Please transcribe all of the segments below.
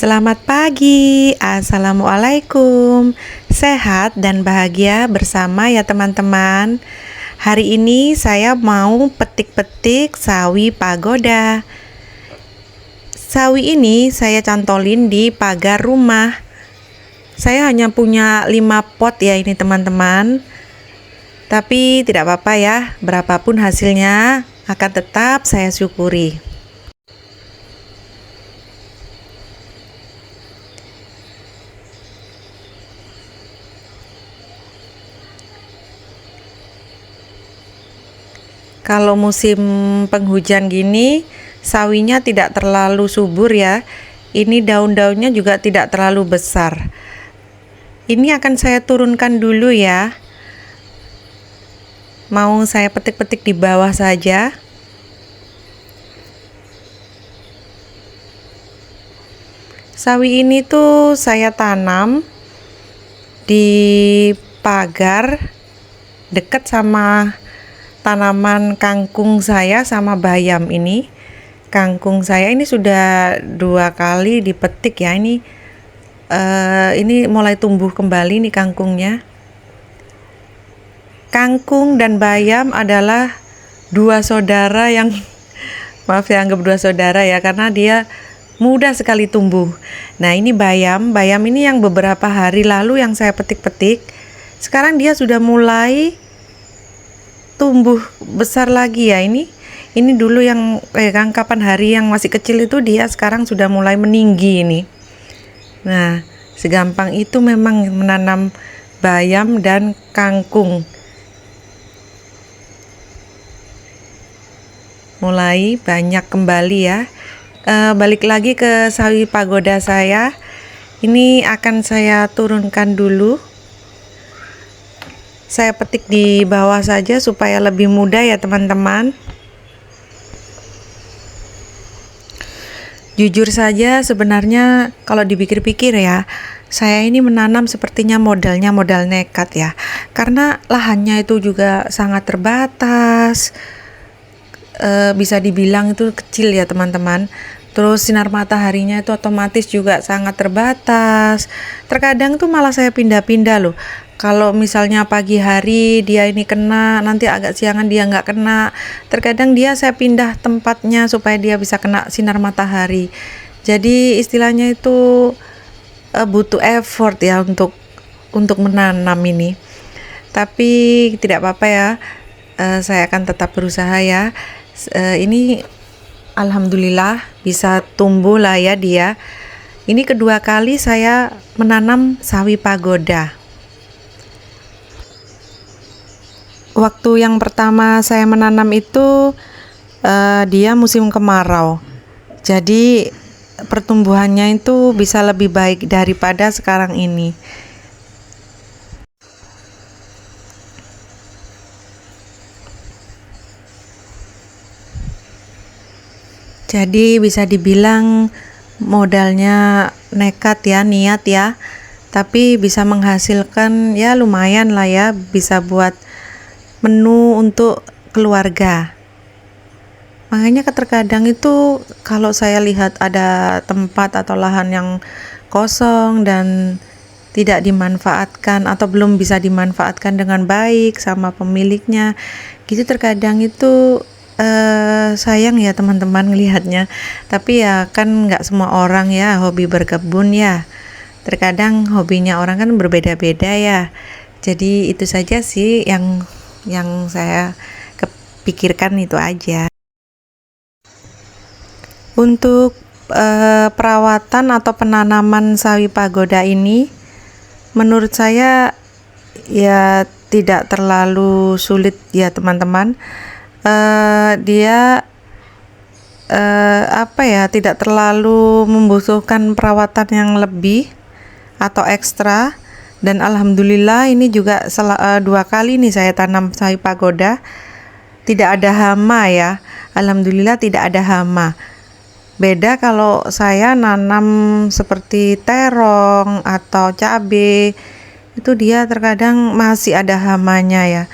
Selamat pagi, Assalamualaikum. Sehat dan bahagia bersama ya teman-teman. Hari ini saya mau petik-petik sawi pagoda. Sawi ini saya cantolin di pagar rumah. Saya hanya punya 5 pot ya ini teman-teman. Tapi tidak apa-apa ya, berapapun hasilnya akan tetap saya syukuri. Kalau musim penghujan gini, sawinya tidak terlalu subur ya. Ini daun-daunnya juga tidak terlalu besar. Ini akan saya turunkan dulu ya. Mau saya petik-petik di bawah saja. Sawi ini tuh saya tanam di pagar dekat sama tanaman kangkung saya sama bayam ini. Kangkung saya ini sudah 2 kali dipetik ya. Ini mulai tumbuh kembali nih kangkungnya. Kangkung dan bayam adalah 2 saudara yang maaf saya anggap 2 saudara ya, karena dia mudah sekali tumbuh. Nah ini bayam ini yang beberapa hari lalu yang saya petik-petik. Sekarang dia sudah mulai tumbuh besar lagi ya. Ini dulu yang kapan hari yang masih kecil itu, dia sekarang sudah mulai meninggi ini. Nah, segampang itu memang menanam bayam dan kangkung. Mulai banyak kembali ya. Balik lagi ke sawi pagoda saya. Ini akan saya turunkan dulu. Saya petik di bawah saja supaya lebih mudah ya teman-teman. Jujur saja sebenarnya kalau dipikir-pikir ya, saya ini menanam sepertinya modal nekat ya. Karena lahannya itu juga sangat terbatas. Bisa dibilang itu kecil ya teman-teman. Terus sinar mataharinya itu otomatis juga sangat terbatas. Terkadang tuh malah saya pindah-pindah loh. Kalau misalnya pagi hari dia ini kena, nanti agak siangan dia nggak kena. Terkadang saya pindah tempatnya supaya dia bisa kena sinar matahari. Jadi istilahnya itu butuh effort ya untuk menanam ini. Tapi tidak apa-apa ya. Saya akan tetap berusaha ya. Ini alhamdulillah bisa tumbuh lah ya dia. Ini kedua kali saya menanam sawi pagoda. Waktu yang pertama saya menanam itu dia musim kemarau. Jadi pertumbuhannya itu bisa lebih baik daripada sekarang ini. Jadi bisa dibilang modalnya nekat ya, niat ya, tapi bisa menghasilkan ya lumayan lah ya, bisa buat menu untuk keluarga. Makanya terkadang itu kalau saya lihat ada tempat atau lahan yang kosong dan tidak dimanfaatkan atau belum bisa dimanfaatkan dengan baik sama pemiliknya, gitu terkadang itu sayang ya teman-teman ngelihatnya. Tapi ya kan nggak semua orang ya hobi berkebun ya. Terkadang hobinya orang kan berbeda-beda ya. Jadi itu saja sih yang saya kepikirkan itu aja. Untuk perawatan atau penanaman sawi pagoda ini menurut saya ya tidak terlalu sulit ya teman-teman. Dia tidak terlalu membutuhkan perawatan yang lebih atau ekstra. Dan alhamdulillah ini juga 2 kali nih saya tanam sawi pagoda tidak ada hama ya. Alhamdulillah tidak ada hama. Beda kalau saya nanam seperti terong atau cabai, itu dia terkadang masih ada hamanya ya.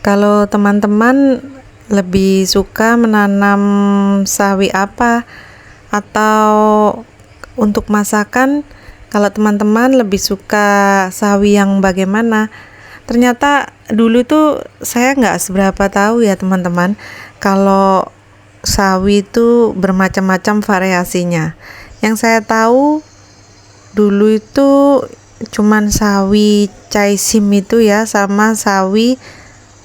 Kalau teman-teman lebih suka menanam sawi apa? Atau untuk masakan, kalau teman-teman lebih suka sawi yang bagaimana? Ternyata dulu tuh saya nggak seberapa tahu ya teman-teman, kalau sawi itu bermacam-macam variasinya. Yang saya tahu dulu itu cuman sawi caisim itu ya, sama sawi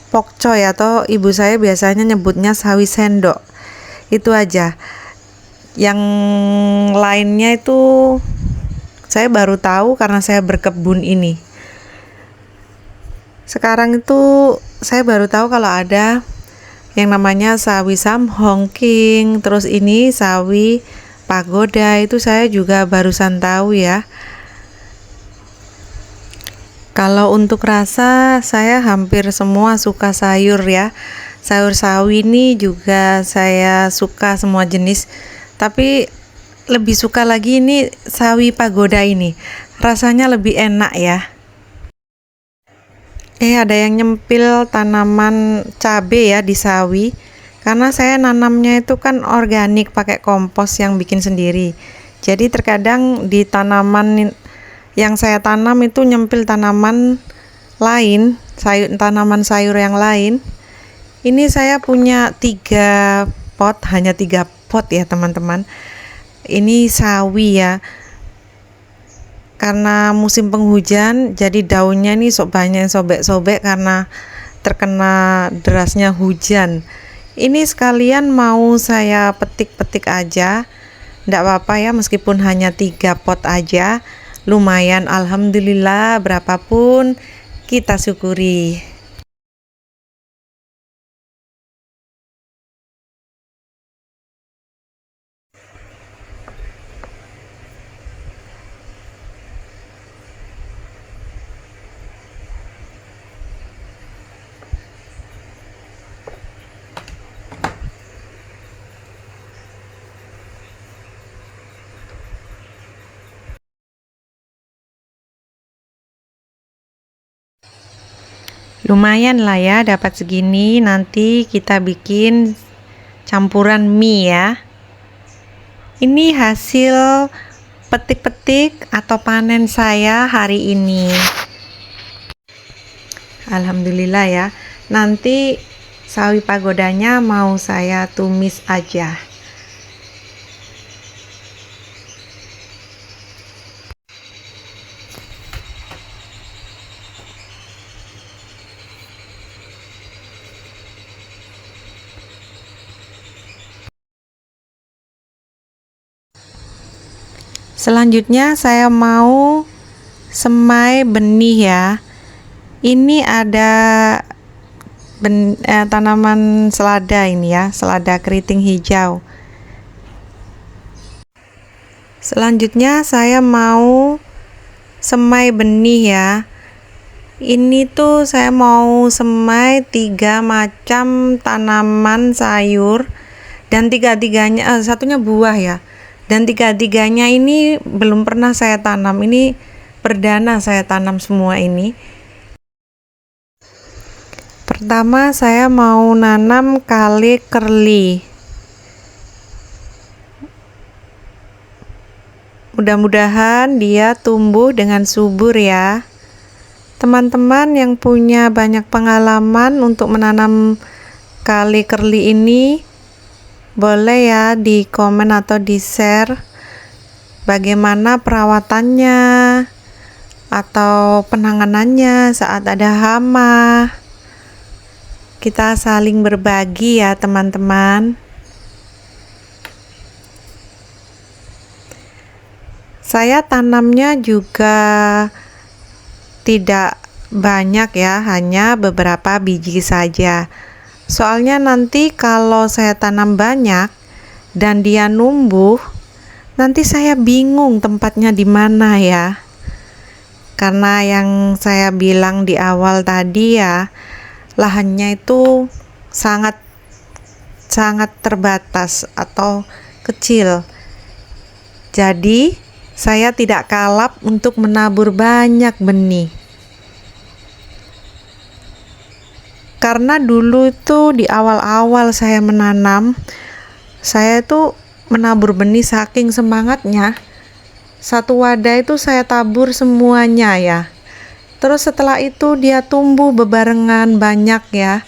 pokcoy atau ibu saya biasanya nyebutnya sawi sendok. Itu aja. Yang lainnya itu saya baru tahu karena saya berkebun ini. Sekarang itu saya baru tahu kalau ada yang namanya sawi samhongking, terus ini sawi pagoda, itu saya juga barusan tahu ya. Kalau untuk rasa, saya hampir semua suka sayur ya. Sayur sawi ini juga saya suka semua jenis. Tapi lebih suka lagi ini sawi pagoda ini. Rasanya lebih enak ya. Ada yang nyempil tanaman cabe ya di sawi. Karena saya nanamnya itu kan organik, pakai kompos yang bikin sendiri. Jadi terkadang di tanaman yang saya tanam itu nyempil tanaman lain, tanaman sayur yang lain. Ini saya punya 3 pot, hanya 3 pot ya teman-teman. Ini sawi ya, karena musim penghujan jadi daunnya ini banyak yang sobek-sobek karena terkena derasnya hujan. Ini sekalian mau saya petik-petik aja, ndak apa-apa ya, meskipun hanya 3 pot aja. Lumayan, alhamdulillah, berapapun kita syukuri. Lumayan lah ya dapat segini, nanti kita bikin campuran mie ya. Ini hasil petik-petik atau panen saya hari ini. Alhamdulillah ya. Nanti sawi pagodanya mau saya tumis aja. Selanjutnya saya mau semai benih ya. Ini ada tanaman selada ini ya, selada keriting hijau. Selanjutnya saya mau semai benih ya. Ini tuh saya mau semai 3 macam tanaman sayur, dan tiga-tiganya satunya buah ya. Dan tiga-tiganya ini belum pernah saya tanam. Ini perdana saya tanam semua ini. Pertama saya mau nanam kale kerli. Mudah-mudahan dia tumbuh dengan subur ya. Teman-teman yang punya banyak pengalaman untuk menanam kale kerli ini, boleh ya di komen atau di share bagaimana perawatannya atau penanganannya saat ada hama. Kita saling berbagi ya teman-teman. Saya tanamnya juga tidak banyak ya, hanya beberapa biji saja. Soalnya nanti kalau saya tanam banyak dan dia numbuh, nanti saya bingung tempatnya di mana ya. Karena yang saya bilang di awal tadi ya, lahannya itu sangat terbatas atau kecil. Jadi saya tidak kalap untuk menabur banyak benih. Karena dulu itu di awal-awal saya menanam, saya itu menabur benih saking semangatnya. Satu wadah itu saya tabur semuanya ya. Terus setelah itu dia tumbuh bebarengan banyak ya.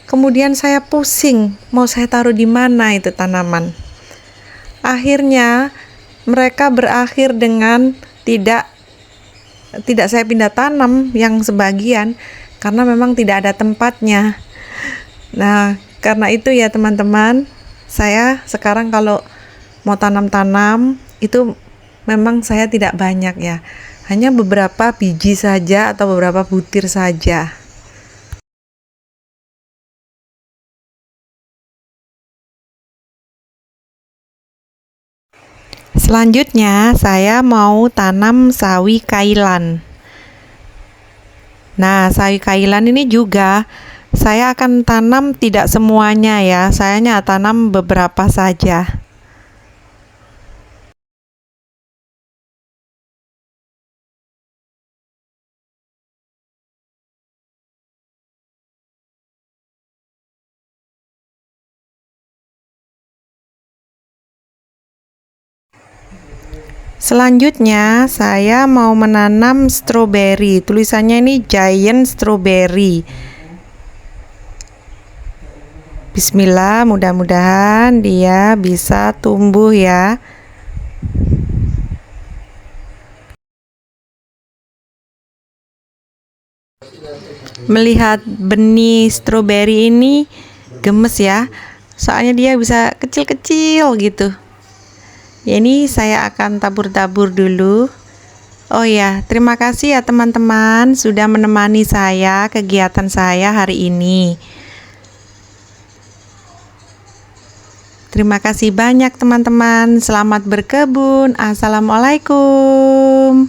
Kemudian saya pusing, mau saya taruh di mana itu tanaman. Akhirnya mereka berakhir dengan tidak saya pindah tanam yang sebagian karena memang tidak ada tempatnya. Nah, karena itu ya teman-teman, saya sekarang kalau mau tanam-tanam itu memang saya tidak banyak ya. Hanya beberapa biji saja atau beberapa butir saja. Selanjutnya, saya mau tanam sawi kailan. Nah, sawi kailan ini juga saya akan tanam tidak semuanya ya. Saya hanya tanam beberapa saja. Selanjutnya, saya mau menanam stroberi. Tulisannya ini giant strawberry. Bismillah, mudah-mudahan dia bisa tumbuh ya. Melihat benih stroberi ini gemes ya. Soalnya dia bisa kecil-kecil gitu. Ya, ini saya akan tabur-tabur dulu. Oh ya, terima kasih ya teman-teman sudah menemani saya kegiatan saya hari ini. Terima kasih banyak teman-teman. Selamat berkebun. Assalamualaikum.